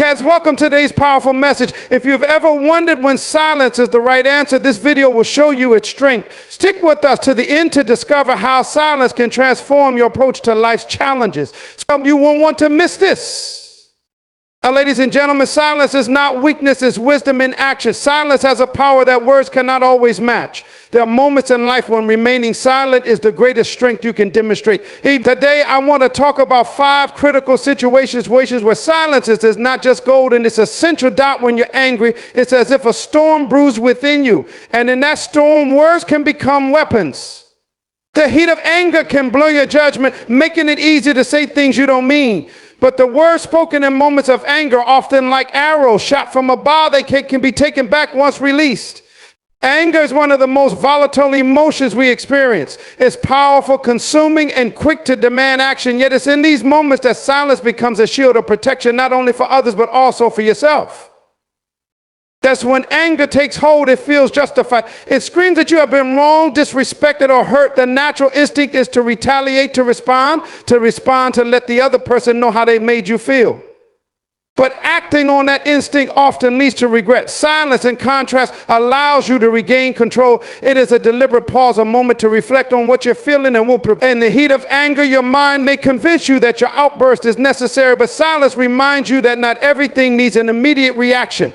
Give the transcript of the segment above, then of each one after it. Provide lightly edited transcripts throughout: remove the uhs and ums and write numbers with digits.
Has welcome to today's powerful message. If you've ever wondered when silence is the right answer, this video will show you its strength. Stick with us to the end to discover how silence can transform your approach to life's challenges. So you won't want to miss this. Now, ladies and gentlemen, silence is not weakness, it's wisdom in action. Silence has a power that words cannot always match. There are moments in life when remaining silent is the greatest strength you can demonstrate. Today, I want to talk about 5 critical situations where silence is not just golden, it's a central dot when you're angry. It's as if a storm brews within you. And in that storm, words can become weapons. The heat of anger can blur your judgment, making it easy to say things you don't mean. But the words spoken in moments of anger, often like arrows shot from a bow, they can be taken back once released. Anger is one of the most volatile emotions we experience. It's powerful, consuming, and quick to demand action. Yet it's in these moments that silence becomes a shield of protection, not only for others, but also for yourself. That's when anger takes hold, it feels justified. It screams that you have been wronged, disrespected, or hurt. The natural instinct is to retaliate, to respond, to let the other person know how they made you feel. But acting on that instinct often leads to regret. Silence, in contrast, allows you to regain control. It is a deliberate pause, a moment to reflect on what you're feeling and will prepare. In the heat of anger, your mind may convince you that your outburst is necessary, but silence reminds you that not everything needs an immediate reaction.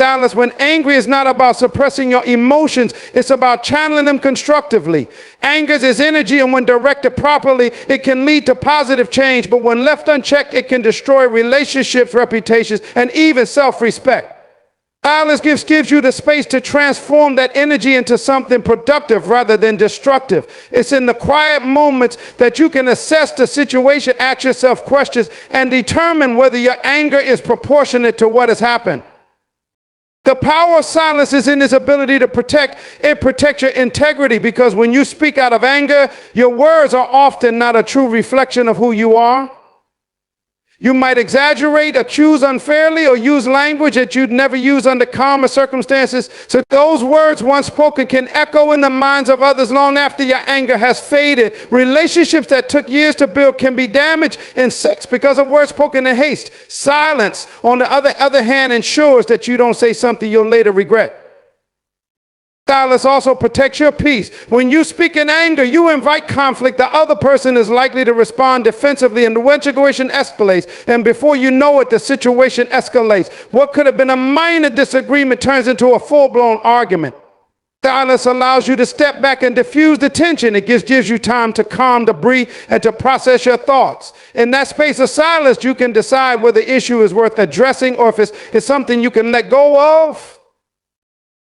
Silence, when angry, is not about suppressing your emotions. It's about channeling them constructively. Anger is energy, and when directed properly, it can lead to positive change. But when left unchecked, it can destroy relationships, reputations, and even self-respect. Silence gives you the space to transform that energy into something productive rather than destructive. It's in the quiet moments that you can assess the situation, ask yourself questions, and determine whether your anger is proportionate to what has happened. The power of silence is in its ability to protect your integrity, because when you speak out of anger, your words are often not a true reflection of who you are. You might exaggerate, accuse unfairly, or use language that you'd never use under calmer circumstances. So those words once spoken can echo in the minds of others long after your anger has faded. Relationships that took years to build can be damaged in sex because of words spoken in haste. Silence, on the other hand, ensures that you don't say something you'll later regret. Silence also protects your peace. When you speak in anger, you invite conflict. The other person is likely to respond defensively, and the situation escalates. And before you know it, the situation escalates. What could have been a minor disagreement turns into a full-blown argument. Silence allows you to step back and diffuse the tension. It gives you time to calm, to breathe, and to process your thoughts. In that space of silence, you can decide whether the issue is worth addressing or if it's something you can let go of.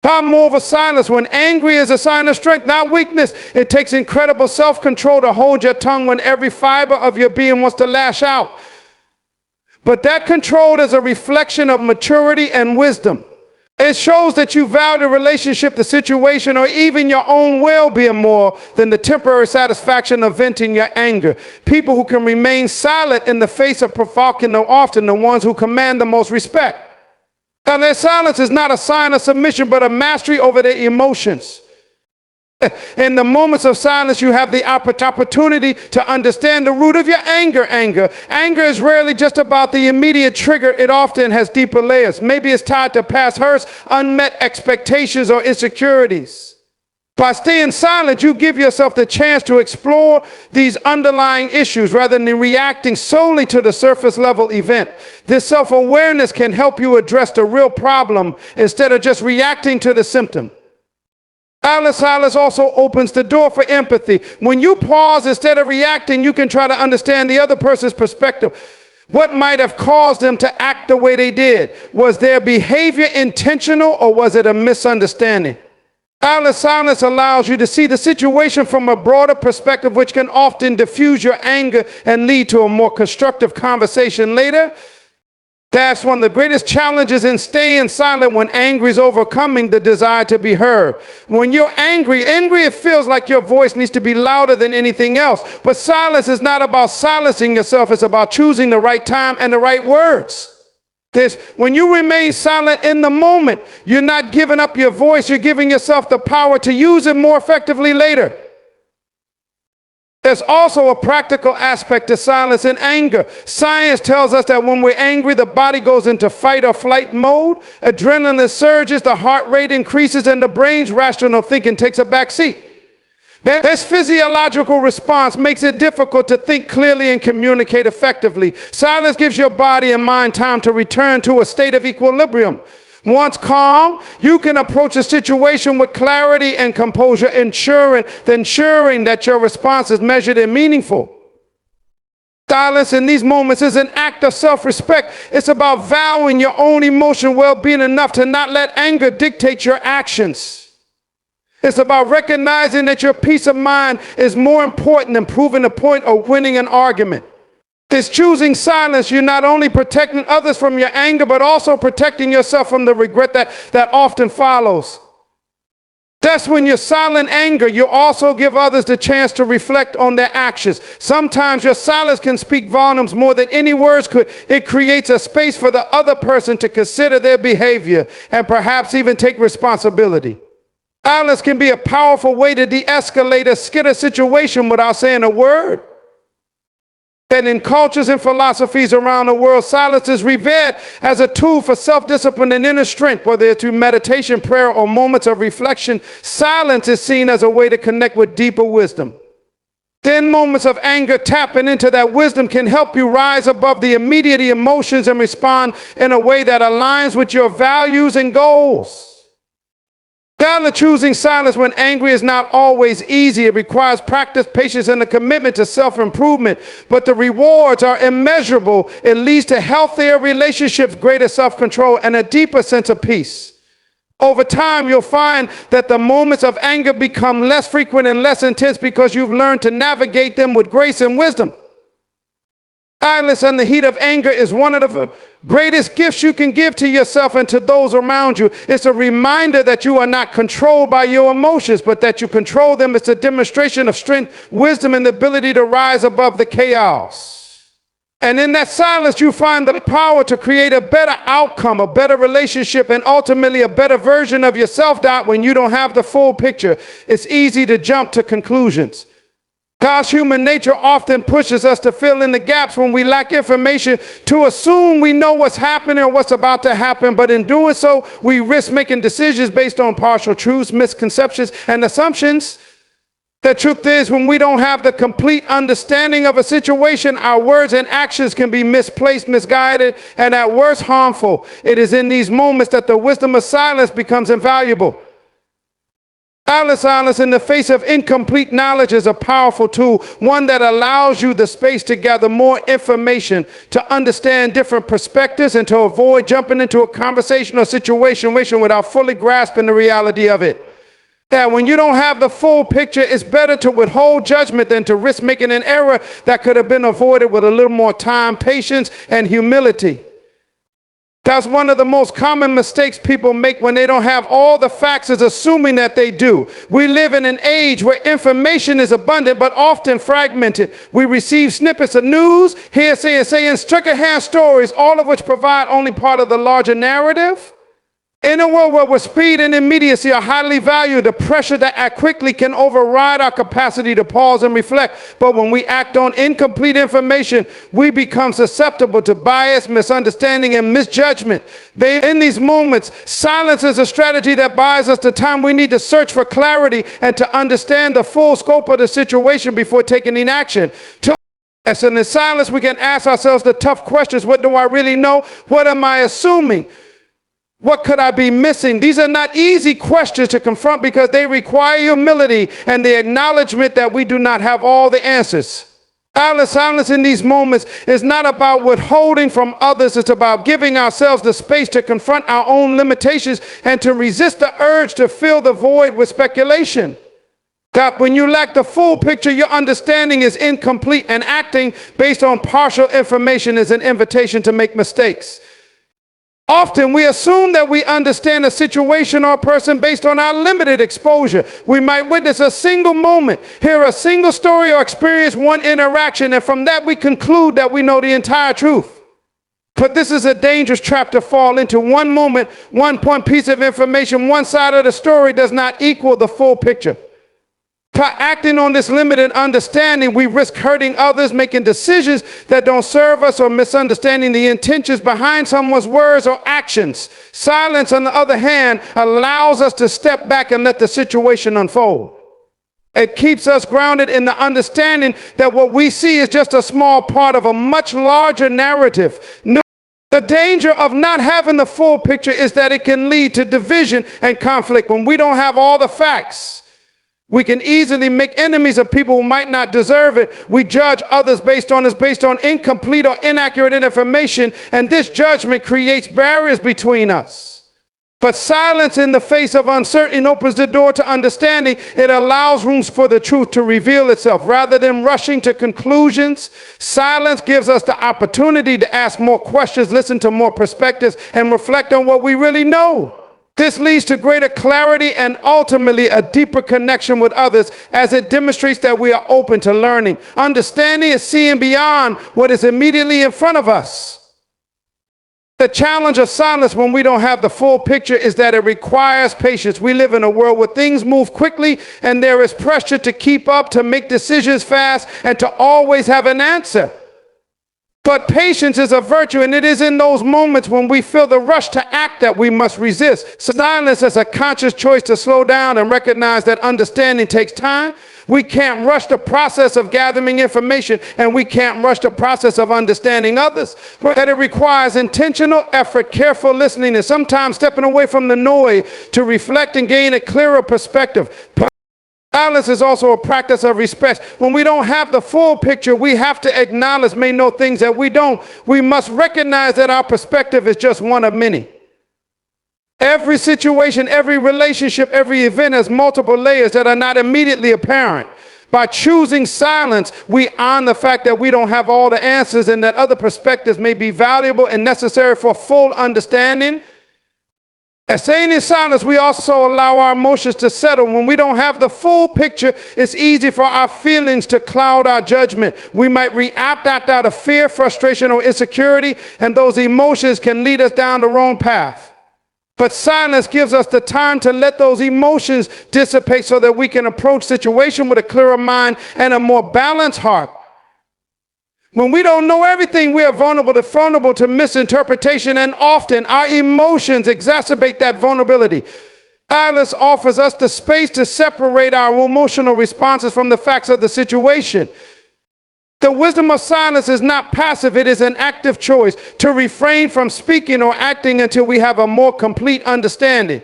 Power over silence. When angry is a sign of strength, not weakness. It takes incredible self-control to hold your tongue when every fiber of your being wants to lash out. But that control is a reflection of maturity and wisdom. It shows that you value the relationship, the situation, or even your own well-being more than the temporary satisfaction of venting your anger. People who can remain silent in the face of provoking are often the ones who command the most respect. Now, their silence is not a sign of submission, but a mastery over their emotions. In the moments of silence, you have the opportunity to understand the root of your anger. Anger is rarely just about the immediate trigger. It often has deeper layers. Maybe it's tied to past hurts, unmet expectations, or insecurities. By staying silent, you give yourself the chance to explore these underlying issues rather than reacting solely to the surface level event. This self-awareness can help you address the real problem instead of just reacting to the symptom. Silence also opens the door for empathy. When you pause instead of reacting, you can try to understand the other person's perspective. What might have caused them to act the way they did? Was their behavior intentional, or was it a misunderstanding? Silence allows you to see the situation from a broader perspective, which can often diffuse your anger and lead to a more constructive conversation later. That's one of the greatest challenges in staying silent when anger is overcoming the desire to be heard. When you're angry, it feels like your voice needs to be louder than anything else. But silence is not about silencing yourself. It's about choosing the right time and the right words. When you remain silent in the moment, you're not giving up your voice. You're giving yourself the power to use it more effectively later. There's also a practical aspect to silence and anger. Science tells us that when we're angry, the body goes into fight or flight mode. Adrenaline surges, the heart rate increases, and the brain's rational thinking takes a back seat. This physiological response makes it difficult to think clearly and communicate effectively. Silence gives your body and mind time to return to a state of equilibrium. Once calm, you can approach a situation with clarity and composure, ensuring that your response is measured and meaningful. Silence in these moments is an act of self-respect. It's about valuing your own emotional well-being enough to not let anger dictate your actions. It's about recognizing that your peace of mind is more important than proving a point or winning an argument. It's choosing silence. You're not only protecting others from your anger, but also protecting yourself from the regret that often follows. That's when you're silent anger, you also give others the chance to reflect on their actions. Sometimes your silence can speak volumes more than any words could. It creates a space for the other person to consider their behavior and perhaps even take responsibility. Silence can be a powerful way to de-escalate a skittish situation without saying a word. And in cultures and philosophies around the world, silence is revered as a tool for self-discipline and inner strength. Whether it's through meditation, prayer, or moments of reflection, silence is seen as a way to connect with deeper wisdom. Then moments of anger, tapping into that wisdom, can help you rise above the immediate emotions and respond in a way that aligns with your values and goals. Choosing silence when angry is not always easy. It requires practice, patience, and a commitment to self-improvement. But the rewards are immeasurable. It leads to healthier relationships, greater self-control, and a deeper sense of peace. Over time, you'll find that the moments of anger become less frequent and less intense because you've learned to navigate them with grace and wisdom. Silence in the heat of anger is one of the greatest gifts you can give to yourself and to those around you. It's a reminder that you are not controlled by your emotions, but that you control them. It's a demonstration of strength, wisdom, and the ability to rise above the chaos. And in that silence, you find the power to create a better outcome, a better relationship, and ultimately a better version of yourself. When you don't have the full picture, it's easy to jump to conclusions. God's human nature often pushes us to fill in the gaps when we lack information, to assume we know what's happening or what's about to happen. But in doing so, we risk making decisions based on partial truths, misconceptions, and assumptions. The truth is, when we don't have the complete understanding of a situation, our words and actions can be misplaced, misguided, and at worst harmful. It is in these moments that the wisdom of silence becomes invaluable. Silence in the face of incomplete knowledge is a powerful tool, one that allows you the space to gather more information, to understand different perspectives, and to avoid jumping into a conversation or situation without fully grasping the reality of it. That when you don't have the full picture, it's better to withhold judgment than to risk making an error that could have been avoided with a little more time, patience, and humility. That's one of the most common mistakes people make when they don't have all the facts, is assuming that they do. We live in an age where information is abundant but often fragmented. We receive snippets of news, hearsay, and secondhand stories, all of which provide only part of the larger narrative. In a world where speed and immediacy are highly valued, the pressure to act quickly can override our capacity to pause and reflect. But when we act on incomplete information, we become susceptible to bias, misunderstanding, and misjudgment. In these moments, silence is a strategy that buys us the time we need to search for clarity and to understand the full scope of the situation before taking any action. And in silence, we can ask ourselves the tough questions. What do I really know? What am I assuming? What could I be missing? These are not easy questions to confront because they require humility and the acknowledgement that we do not have all the answers. Silence in these moments is not about withholding from others. It's about giving ourselves the space to confront our own limitations and to resist the urge to fill the void with speculation. God, when you lack the full picture, your understanding is incomplete, and acting based on partial information is an invitation to make mistakes. Often we assume that we understand a situation or a person based on our limited exposure. We might witness a single moment, hear a single story, or experience one interaction, and from that we conclude that we know the entire truth. But this is a dangerous trap to fall into. One moment, one piece of information, one side of the story does not equal the full picture. By acting on this limited understanding, we risk hurting others, making decisions that don't serve us, or misunderstanding the intentions behind someone's words or actions. Silence, on the other hand, allows us to step back and let the situation unfold. It keeps us grounded in the understanding that what we see is just a small part of a much larger narrative. The danger of not having the full picture is that it can lead to division and conflict. When we don't have all the facts, we can easily make enemies of people who might not deserve it. We judge others based on incomplete or inaccurate information, and this judgment creates barriers between us. But silence in the face of uncertainty opens the door to understanding. It allows room for the truth to reveal itself. Rather than rushing to conclusions, silence gives us the opportunity to ask more questions, listen to more perspectives, and reflect on what we really know. This leads to greater clarity and ultimately a deeper connection with others, as it demonstrates that we are open to learning. Understanding is seeing beyond what is immediately in front of us. The challenge of silence when we don't have the full picture is that it requires patience. We live in a world where things move quickly and there is pressure to keep up, to make decisions fast, and to always have an answer. But patience is a virtue, and it is in those moments when we feel the rush to act that we must resist. Silence is a conscious choice to slow down and recognize that understanding takes time. We can't rush the process of gathering information, and we can't rush the process of understanding others. But that it requires intentional effort, careful listening, and sometimes stepping away from the noise to reflect and gain a clearer perspective. Silence is also a practice of respect. When we don't have the full picture, we have to acknowledge, may know things that we don't. We must recognize that our perspective is just one of many. Every situation, every relationship, every event has multiple layers that are not immediately apparent. By choosing silence, we honor the fact that we don't have all the answers and that other perspectives may be valuable and necessary for full understanding. As staying in silence, we also allow our emotions to settle. When we don't have the full picture, it's easy for our feelings to cloud our judgment. We might react out of fear, frustration, or insecurity, and those emotions can lead us down the wrong path. But silence gives us the time to let those emotions dissipate so that we can approach situation with a clearer mind and a more balanced heart. When we don't know everything, we are vulnerable to misinterpretation, and often our emotions exacerbate that vulnerability. Silence offers us the space to separate our emotional responses from the facts of the situation. The wisdom of silence is not passive, it is an active choice to refrain from speaking or acting until we have a more complete understanding.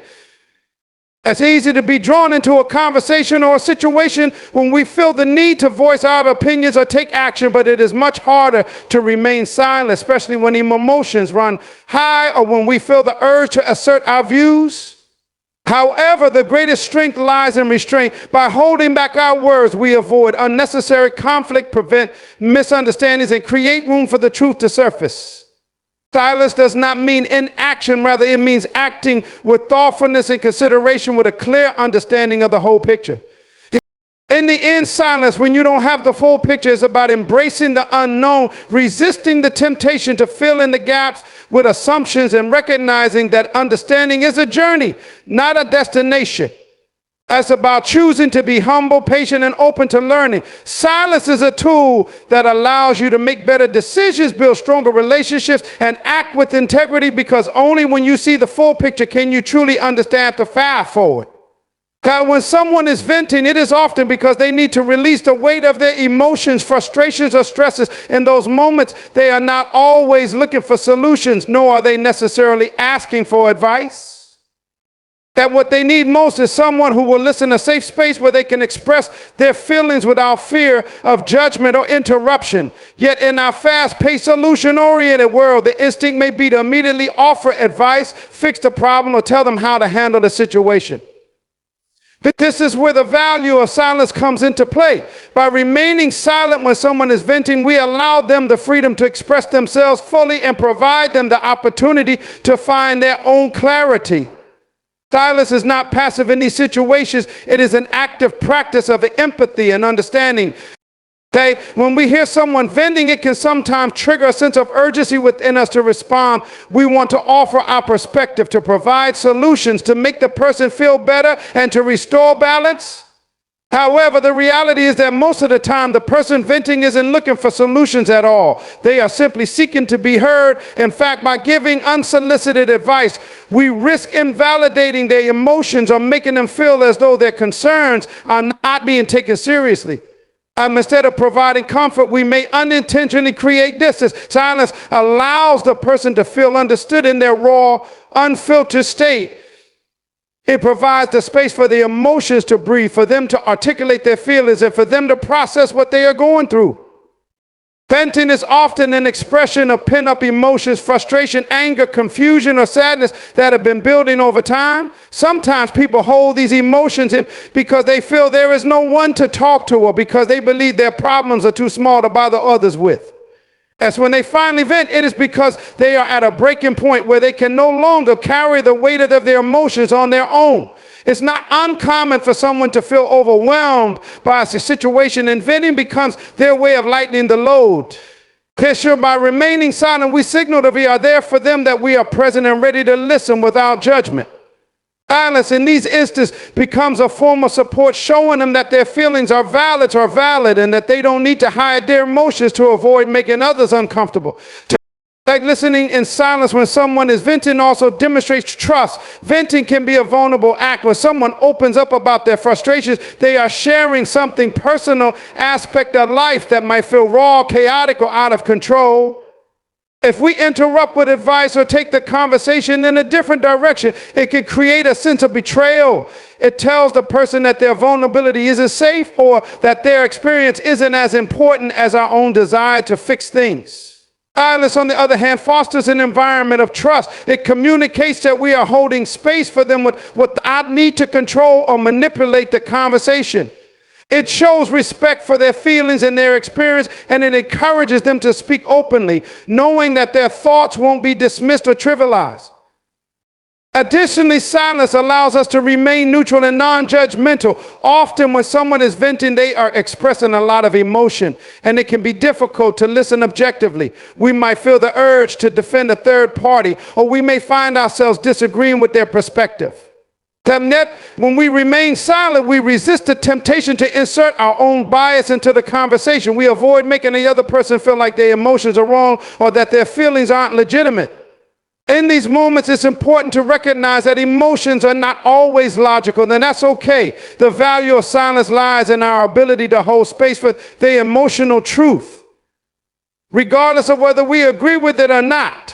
It's easy to be drawn into a conversation or a situation when we feel the need to voice our opinions or take action, but it is much harder to remain silent, especially when emotions run high or when we feel the urge to assert our views. However, the greatest strength lies in restraint. By holding back our words, we avoid unnecessary conflict, prevent misunderstandings, and create room for the truth to surface. Silence does not mean inaction, rather it means acting with thoughtfulness and consideration with a clear understanding of the whole picture. In the end, silence, when you don't have the full picture, is about embracing the unknown, resisting the temptation to fill in the gaps with assumptions, and recognizing that understanding is a journey, not a destination. It's about choosing to be humble, patient, and open to learning. Silence is a tool that allows you to make better decisions, build stronger relationships, and act with integrity, because only when you see the full picture can you truly understand the path forward. God, when someone is venting, it is often because they need to release the weight of their emotions, frustrations, or stresses. In those moments, they are not always looking for solutions, nor are they necessarily asking for advice. That what they need most is someone who will listen, a safe space where they can express their feelings without fear of judgment or interruption. Yet in our fast-paced, solution-oriented world, the instinct may be to immediately offer advice, fix the problem, or tell them how to handle the situation. But this is where the value of silence comes into play. By remaining silent when someone is venting, we allow them the freedom to express themselves fully and provide them the opportunity to find their own clarity. Silence is not passive in these situations. It is an active practice of empathy and understanding. When we hear someone venting, it can sometimes trigger a sense of urgency within us to respond. We want to offer our perspective, to provide solutions, to make the person feel better, and to restore balance. However, the reality is that most of the time, the person venting isn't looking for solutions at all. They are simply seeking to be heard. In fact, by giving unsolicited advice, we risk invalidating their emotions or making them feel as though their concerns are not being taken seriously. Instead of providing comfort, we may unintentionally create distance. Silence allows the person to feel understood in their raw, unfiltered state. It provides the space for the emotions to breathe, for them to articulate their feelings, and for them to process what they are going through. Venting is often an expression of pent-up emotions, frustration, anger, confusion, or sadness that have been building over time. Sometimes people hold these emotions in because they feel there is no one to talk to, or because they believe their problems are too small to bother others with. As when they finally vent, it is because they are at a breaking point where they can no longer carry the weight of their emotions on their own. It's not uncommon for someone to feel overwhelmed by a situation, and venting becomes their way of lightening the load. Sure, by remaining silent, we signal that we are there for them, that we are present and ready to listen without judgment. Silence in these instances becomes a form of support, showing them that their feelings are valid and that they don't need to hide their emotions to avoid making others uncomfortable. Like listening in silence when someone is venting also demonstrates trust. Venting can be a vulnerable act. When someone opens up about their frustrations, they are sharing something personal aspect of life that might feel raw, chaotic, or out of control. If we interrupt with advice or take the conversation in a different direction, it can create a sense of betrayal. It tells the person that their vulnerability isn't safe, or that their experience isn't as important as our own desire to fix things. Silence, on the other hand, fosters an environment of trust. It communicates that we are holding space for them without need to control or manipulate the conversation. It shows respect for their feelings and their experience, and it encourages them to speak openly, knowing that their thoughts won't be dismissed or trivialized. Additionally, silence allows us to remain neutral and non-judgmental. Often when someone is venting, they are expressing a lot of emotion, and it can be difficult to listen objectively. We might feel the urge to defend a third party, or we may find ourselves disagreeing with their perspective. And yet, when we remain silent, we resist the temptation to insert our own bias into the conversation. We avoid making the other person feel like their emotions are wrong or that their feelings aren't legitimate. In these moments, it's important to recognize that emotions are not always logical, and that's okay. The value of silence lies in our ability to hold space for the emotional truth, regardless of whether we agree with it or not.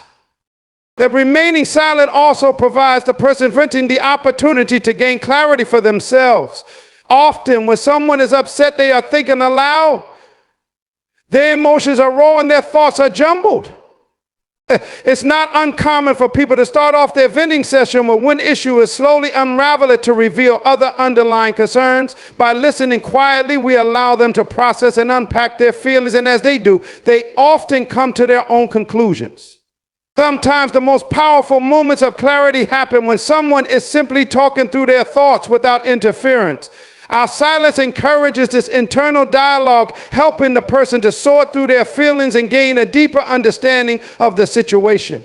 That remaining silent also provides the person venting the opportunity to gain clarity for themselves. Often, when someone is upset, they are thinking aloud. Their emotions are raw and their thoughts are jumbled. It's not uncommon for people to start off their venting session with one issue and slowly unravel it to reveal other underlying concerns. By listening quietly, we allow them to process and unpack their feelings, and as they do, they often come to their own conclusions. Sometimes the most powerful moments of clarity happen when someone is simply talking through their thoughts without interference. Our silence encourages this internal dialogue, helping the person to sort through their feelings and gain a deeper understanding of the situation.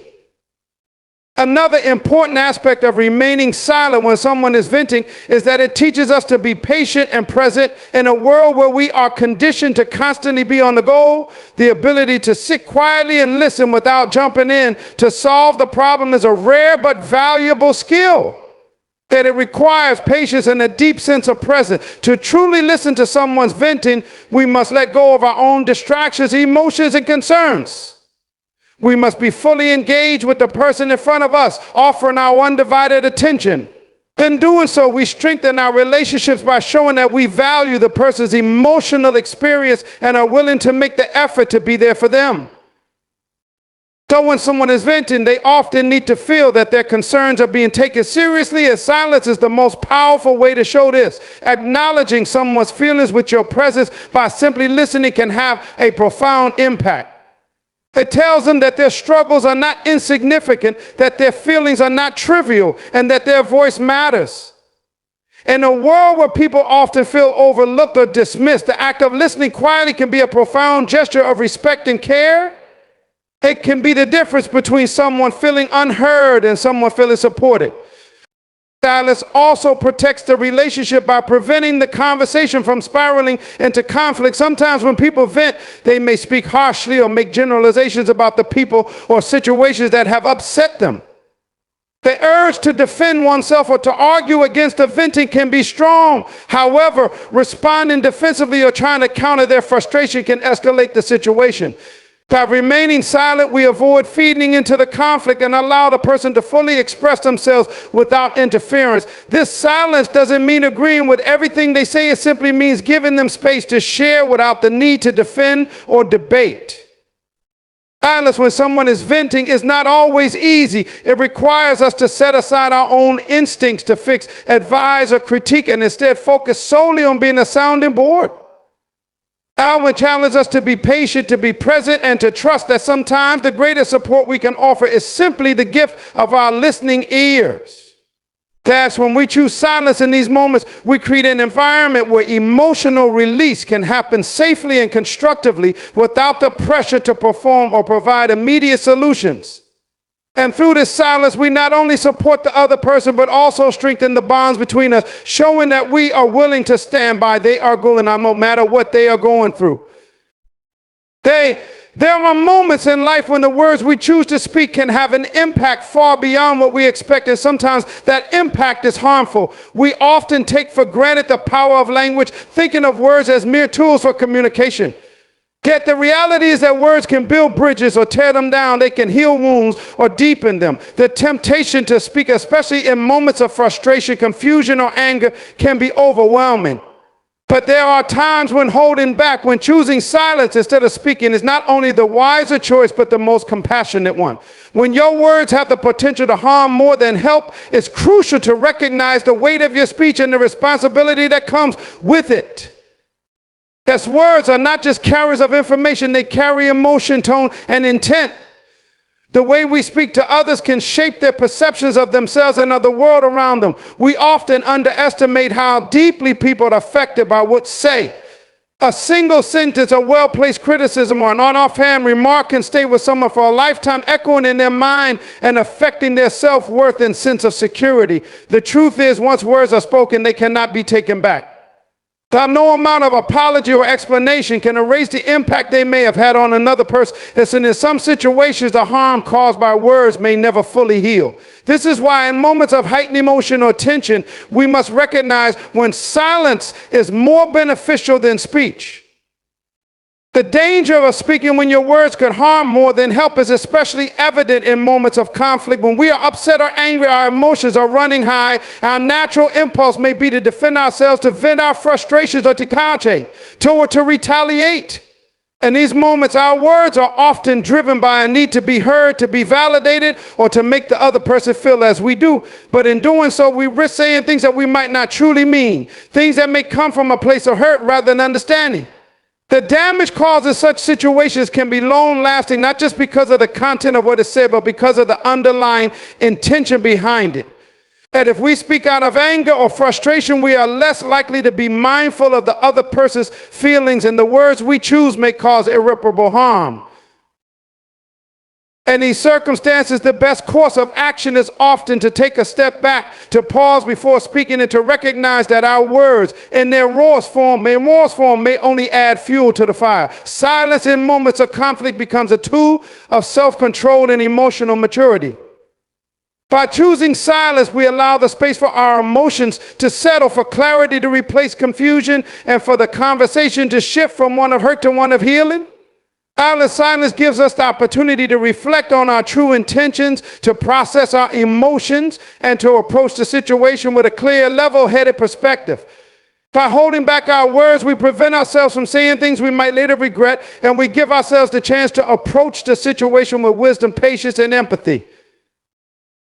Another important aspect of remaining silent when someone is venting is that it teaches us to be patient and present. In a world where we are conditioned to constantly be on the go, the ability to sit quietly and listen without jumping in to solve the problem is a rare but valuable skill. That it requires patience and a deep sense of presence. To truly listen to someone's venting, we must let go of our own distractions, emotions, and concerns. We must be fully engaged with the person in front of us, offering our undivided attention. In doing so, we strengthen our relationships by showing that we value the person's emotional experience and are willing to make the effort to be there for them. So when someone is venting, they often need to feel that their concerns are being taken seriously, and silence is the most powerful way to show this. Acknowledging someone's feelings with your presence by simply listening can have a profound impact. It tells them that their struggles are not insignificant, that their feelings are not trivial, and that their voice matters. In a world where people often feel overlooked or dismissed, the act of listening quietly can be a profound gesture of respect and care. It can be the difference between someone feeling unheard and someone feeling supported. Silence also protects the relationship by preventing the conversation from spiraling into conflict. Sometimes when people vent, they may speak harshly or make generalizations about the people or situations that have upset them. The urge to defend oneself or to argue against the venting can be strong. However, responding defensively or trying to counter their frustration can escalate the situation. By remaining silent, we avoid feeding into the conflict and allow the person to fully express themselves without interference. This silence doesn't mean agreeing with everything they say. It simply means giving them space to share without the need to defend or debate. Silence when someone is venting is not always easy. It requires us to set aside our own instincts to fix, advise, or critique, and instead focus solely on being a sounding board. Alvin challenged us to be patient, to be present, and to trust that sometimes the greatest support we can offer is simply the gift of our listening ears. That's when we choose silence in these moments, we create an environment where emotional release can happen safely and constructively without the pressure to perform or provide immediate solutions. And through this silence, we not only support the other person, but also strengthen the bonds between us, showing that we are willing to stand by their goal, and no matter what they are going through. There are moments in life when the words we choose to speak can have an impact far beyond what we expect, and sometimes that impact is harmful. We often take for granted the power of language, thinking of words as mere tools for communication. Yet the reality is that words can build bridges or tear them down. They can heal wounds or deepen them. The temptation to speak, especially in moments of frustration, confusion, or anger, can be overwhelming. But there are times when holding back, when choosing silence instead of speaking is not only the wiser choice, but the most compassionate one. When your words have the potential to harm more than help, it's crucial to recognize the weight of your speech and the responsibility that comes with it. As words are not just carriers of information, they carry emotion, tone, and intent. The way we speak to others can shape their perceptions of themselves and of the world around them. We often underestimate how deeply people are affected by what's said. A single sentence, a well-placed criticism, or an offhand remark can stay with someone for a lifetime, echoing in their mind and affecting their self-worth and sense of security. The truth is, once words are spoken, they cannot be taken back. No amount of apology or explanation can erase the impact they may have had on another person. And in some situations, the harm caused by words may never fully heal. This is why in moments of heightened emotion or tension, we must recognize when silence is more beneficial than speech. The danger of speaking when your words could harm more than help is especially evident in moments of conflict. When we are upset or angry, our emotions are running high. Our natural impulse may be to defend ourselves, to vent our frustrations, or to counter, or to retaliate. In these moments, our words are often driven by a need to be heard, to be validated, or to make the other person feel as we do. But in doing so, we risk saying things that we might not truly mean, things that may come from a place of hurt rather than understanding. The damage caused in such situations can be long-lasting, not just because of the content of what is said, but because of the underlying intention behind it. And if we speak out of anger or frustration, we are less likely to be mindful of the other person's feelings, and the words we choose may cause irreparable harm. In these circumstances, the best course of action is often to take a step back, to pause before speaking, and to recognize that our words in their rawest form may only add fuel to the fire. Silence in moments of conflict becomes a tool of self-control and emotional maturity. By choosing silence, we allow the space for our emotions to settle, for clarity to replace confusion, and for the conversation to shift from one of hurt to one of healing. Silence gives us the opportunity to reflect on our true intentions, to process our emotions, and to approach the situation with a clear, level-headed perspective. By holding back our words, we prevent ourselves from saying things we might later regret, and we give ourselves the chance to approach the situation with wisdom, patience, and empathy.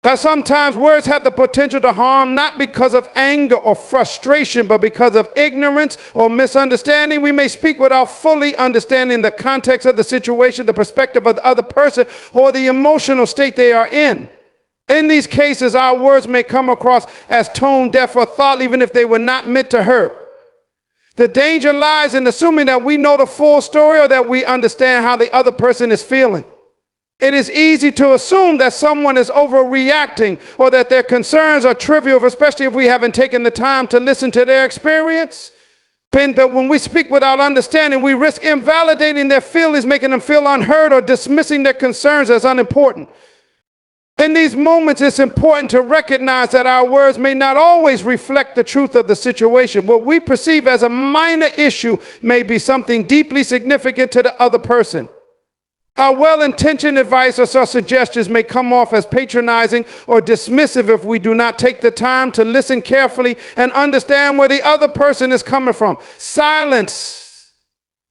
Because sometimes words have the potential to harm, not because of anger or frustration, but because of ignorance or misunderstanding. We may speak without fully understanding the context of the situation, the perspective of the other person, or the emotional state they are in. In these cases, our words may come across as tone deaf or thought, even if they were not meant to hurt. The danger lies in assuming that we know the full story or that we understand how the other person is feeling. It is easy to assume that someone is overreacting or that their concerns are trivial, especially if we haven't taken the time to listen to their experience. But when we speak without understanding, we risk invalidating their feelings, making them feel unheard, or dismissing their concerns as unimportant. In these moments, it's important to recognize that our words may not always reflect the truth of the situation. What we perceive as a minor issue may be something deeply significant to the other person. Our well-intentioned advice or suggestions may come off as patronizing or dismissive if we do not take the time to listen carefully and understand where the other person is coming from. Silence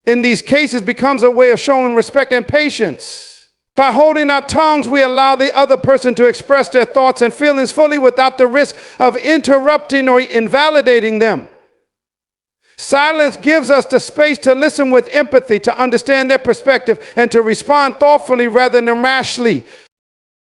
in these cases becomes a way of showing respect and patience. By holding our tongues, we allow the other person to express their thoughts and feelings fully without the risk of interrupting or invalidating them. Silence gives us the space to listen with empathy, to understand their perspective, and to respond thoughtfully rather than rashly.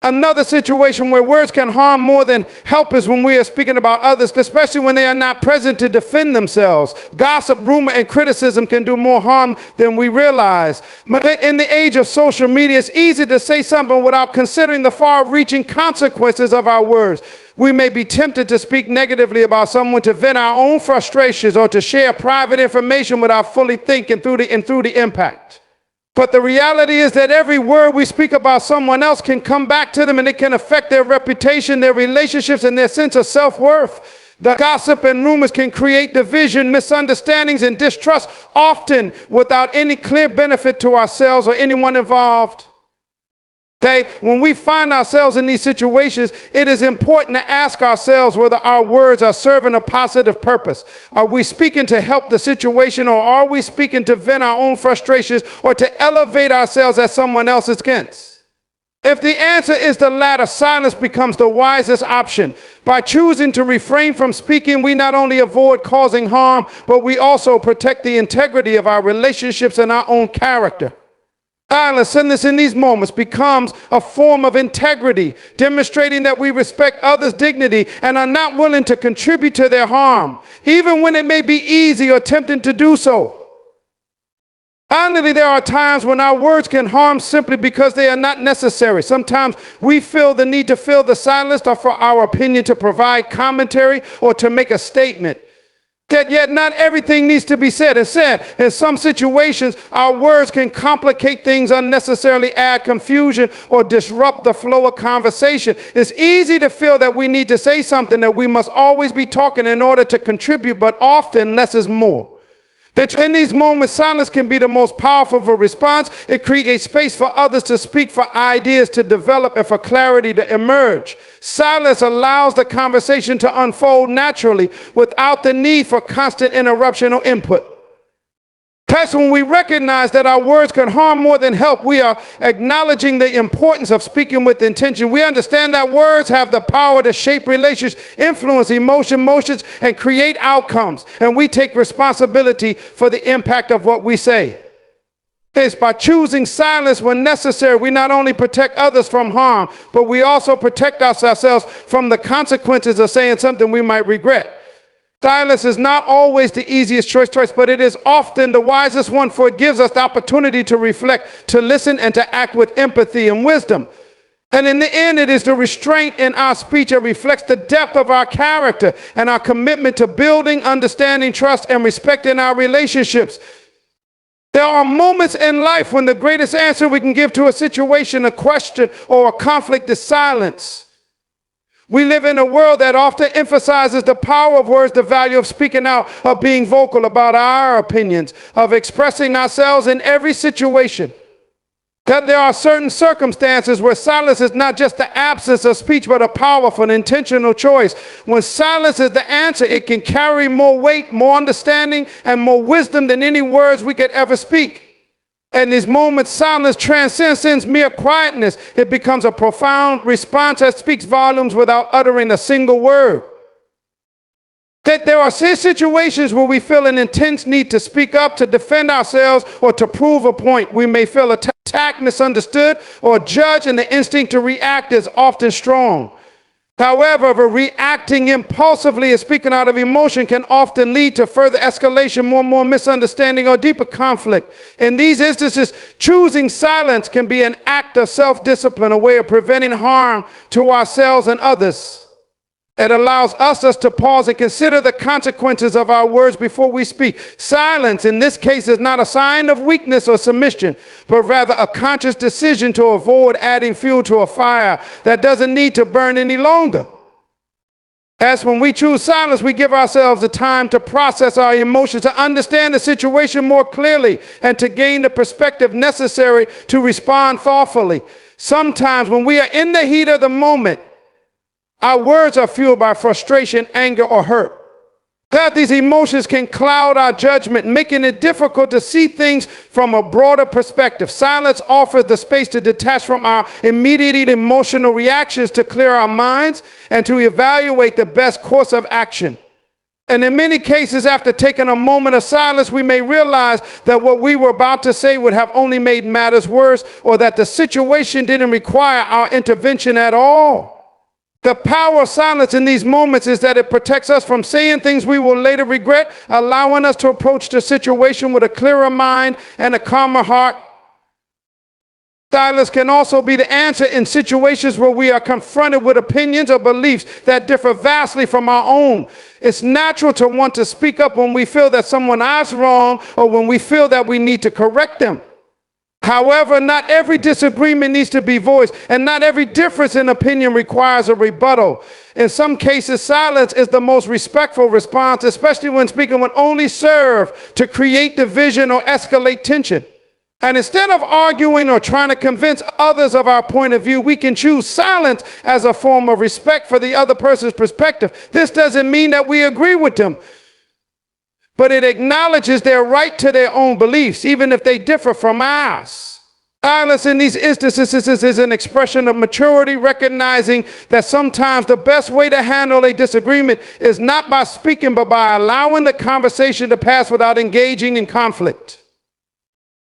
Another situation where words can harm more than help is when we are speaking about others, especially when they are not present to defend themselves. Gossip, rumor, and criticism can do more harm than we realize. But in the age of social media, it's easy to say something without considering the far-reaching consequences of our words. We may be tempted to speak negatively about someone, to vent our own frustrations, or to share private information without fully thinking through the impact. But the reality is that every word we speak about someone else can come back to them, and it can affect their reputation, their relationships, and their sense of self-worth. The gossip and rumors can create division, misunderstandings, and distrust, often without any clear benefit to ourselves or anyone involved. Okay, when we find ourselves in these situations, it is important to ask ourselves whether our words are serving a positive purpose. Are we speaking to help the situation, or are we speaking to vent our own frustrations or to elevate ourselves at someone else's expense? If the answer is the latter, silence becomes the wisest option. By choosing to refrain from speaking, we not only avoid causing harm, but we also protect the integrity of our relationships and our own character. Silence in these moments becomes a form of integrity, demonstrating that we respect others' dignity and are not willing to contribute to their harm, even when it may be easy or tempting to do so. Finally, there are times when our words can harm simply because they are not necessary. Sometimes we feel the need to fill the silence, or for our opinion to provide commentary or to make a statement. Yet not everything needs to be said. Instead, in some situations, our words can complicate things, unnecessarily add confusion, or disrupt the flow of conversation. It's easy to feel that we need to say something, that we must always be talking in order to contribute, but often less is more. That in these moments, silence can be the most powerful of a response. It creates space for others to speak, for ideas to develop, and for clarity to emerge. Silence allows the conversation to unfold naturally without the need for constant interruption or input. That's when we recognize that our words can harm more than help. We are acknowledging the importance of speaking with intention. We understand that words have the power to shape relationships, influence emotions, and create outcomes. And we take responsibility for the impact of what we say. It's by choosing silence when necessary, we not only protect others from harm, but we also protect ourselves from the consequences of saying something we might regret. Silence is not always the easiest choice, but it is often the wisest one, for it gives us the opportunity to reflect, to listen, and to act with empathy and wisdom. And in the end, it is the restraint in our speech that reflects the depth of our character and our commitment to building, understanding, trust, and respect in our relationships. There are moments in life when the greatest answer we can give to a situation, a question, or a conflict is silence. We live in a world that often emphasizes the power of words, the value of speaking out, of being vocal about our opinions, of expressing ourselves in every situation. That there are certain circumstances where silence is not just the absence of speech, but a powerful and intentional choice. When silence is the answer, it can carry more weight, more understanding, and more wisdom than any words we could ever speak. In these moments, silence transcends mere quietness. It becomes a profound response that speaks volumes without uttering a single word. That there are situations where we feel an intense need to speak up, to defend ourselves, or to prove a point. We may feel attacked, misunderstood, or judged, and the instinct to react is often strong. However, reacting impulsively and speaking out of emotion can often lead to further escalation, more misunderstanding, or deeper conflict. In these instances, choosing silence can be an act of self-discipline, a way of preventing harm to ourselves and others. It allows us to pause and consider the consequences of our words before we speak. Silence, in this case, is not a sign of weakness or submission, but rather a conscious decision to avoid adding fuel to a fire that doesn't need to burn any longer. As when we choose silence, we give ourselves the time to process our emotions, to understand the situation more clearly, and to gain the perspective necessary to respond thoughtfully. Sometimes when we are in the heat of the moment, our words are fueled by frustration, anger, or hurt. That these emotions can cloud our judgment, making it difficult to see things from a broader perspective. Silence offers the space to detach from our immediate emotional reactions, to clear our minds, and to evaluate the best course of action. And in many cases, after taking a moment of silence, we may realize that what we were about to say would have only made matters worse, or that the situation didn't require our intervention at all. The power of silence in these moments is that it protects us from saying things we will later regret, allowing us to approach the situation with a clearer mind and a calmer heart. Silence can also be the answer in situations where we are confronted with opinions or beliefs that differ vastly from our own. It's natural to want to speak up when we feel that someone is wrong, or when we feel that we need to correct them. However, not every disagreement needs to be voiced, and not every difference in opinion requires a rebuttal. In some cases, silence is the most respectful response, especially when speaking would only serve to create division or escalate tension. And instead of arguing or trying to convince others of our point of view, we can choose silence as a form of respect for the other person's perspective. This doesn't mean that we agree with them, but it acknowledges their right to their own beliefs, even if they differ from ours. Silence in these instances is an expression of maturity, recognizing that sometimes the best way to handle a disagreement is not by speaking, but by allowing the conversation to pass without engaging in conflict.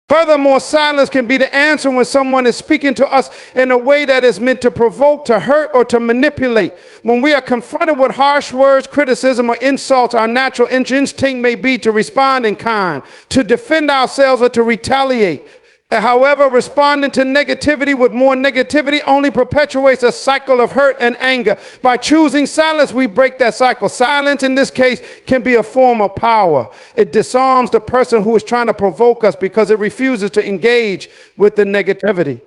Furthermore, silence can be the answer when someone is speaking to us in a way that is meant to provoke, to hurt, or to manipulate. When we are confronted with harsh words, criticism, or insults, our natural instinct may be to respond in kind, to defend ourselves, or to retaliate. However, responding to negativity with more negativity only perpetuates a cycle of hurt and anger. By choosing silence, we break that cycle. Silence, in this case, can be a form of power. It disarms the person who is trying to provoke us because it refuses to engage with the negativity.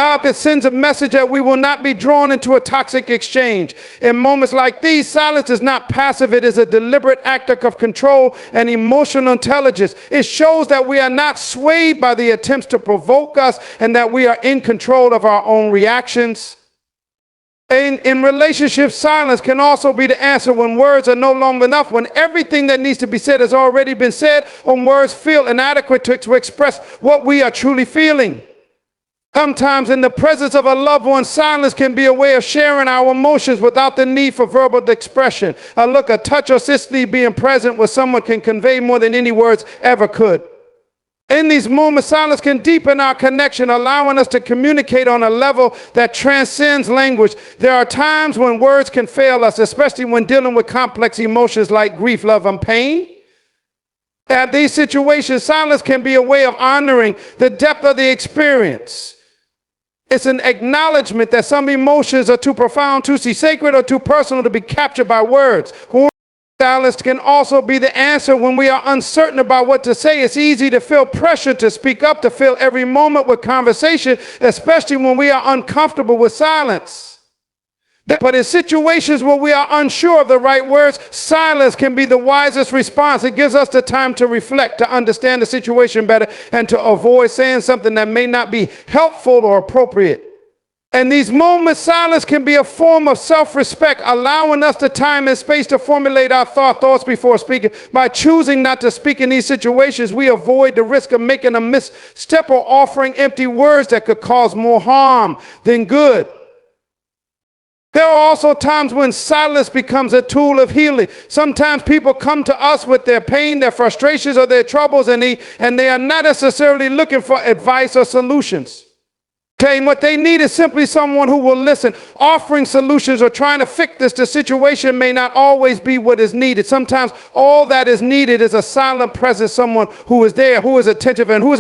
It sends a message that we will not be drawn into a toxic exchange. In moments like these, silence is not passive. It is a deliberate act of control and emotional intelligence. It shows that we are not swayed by the attempts to provoke us, and that we are in control of our own reactions. In relationships, silence can also be the answer when words are no longer enough, when everything that needs to be said has already been said, or words feel inadequate to express what we are truly feeling. Sometimes in the presence of a loved one, silence can be a way of sharing our emotions without the need for verbal expression. A look, a touch, or simply being present with someone can convey more than any words ever could. In these moments, silence can deepen our connection, allowing us to communicate on a level that transcends language. There are times when words can fail us, especially when dealing with complex emotions like grief, love, and pain. At these situations, silence can be a way of honoring the depth of the experience. It's an acknowledgement that some emotions are too profound, too sacred, or too personal to be captured by words. Silence can also be the answer when we are uncertain about what to say. It's easy to feel pressure to speak up, to fill every moment with conversation, especially when we are uncomfortable with silence. But in situations where we are unsure of the right words, silence can be the wisest response. It gives us the time to reflect, to understand the situation better, and to avoid saying something that may not be helpful or appropriate. In these moments, silence can be a form of self-respect, allowing us the time and space to formulate our thoughts before speaking. By choosing not to speak in these situations, we avoid the risk of making a misstep or offering empty words that could cause more harm than good. There are also times when silence becomes a tool of healing. Sometimes people come to us with their pain, their frustrations, or their troubles, and they are not necessarily looking for advice or solutions. Okay, what they need is simply someone who will listen. Offering solutions or trying to fix the situation may not always be what is needed. Sometimes all that is needed is a silent presence, someone who is there, who is attentive, and who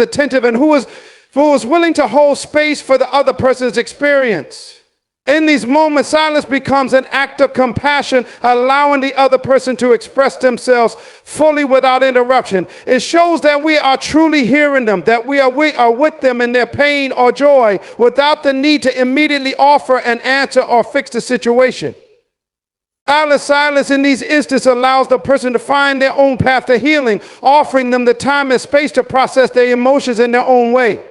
is willing to hold space for the other person's experience. In these moments, silence becomes an act of compassion, allowing the other person to express themselves fully without interruption. It shows that we are truly hearing them, that we are with them in their pain or joy, without the need to immediately offer an answer or fix the situation. Silence in these instances allows the person to find their own path to healing, offering them the time and space to process their emotions in their own way.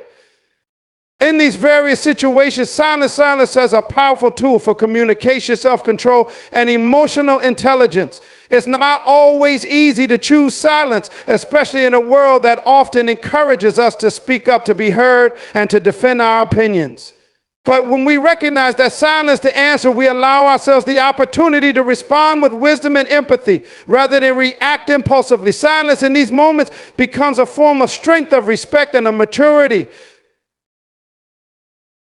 In these various situations, silence as a powerful tool for communication, self-control, and emotional intelligence. It's not always easy to choose silence, especially in a world that often encourages us to speak up, to be heard, and to defend our opinions. But when we recognize that silence is the answer, we allow ourselves the opportunity to respond with wisdom and empathy rather than react impulsively. Silence in these moments becomes a form of strength, of respect, and of maturity.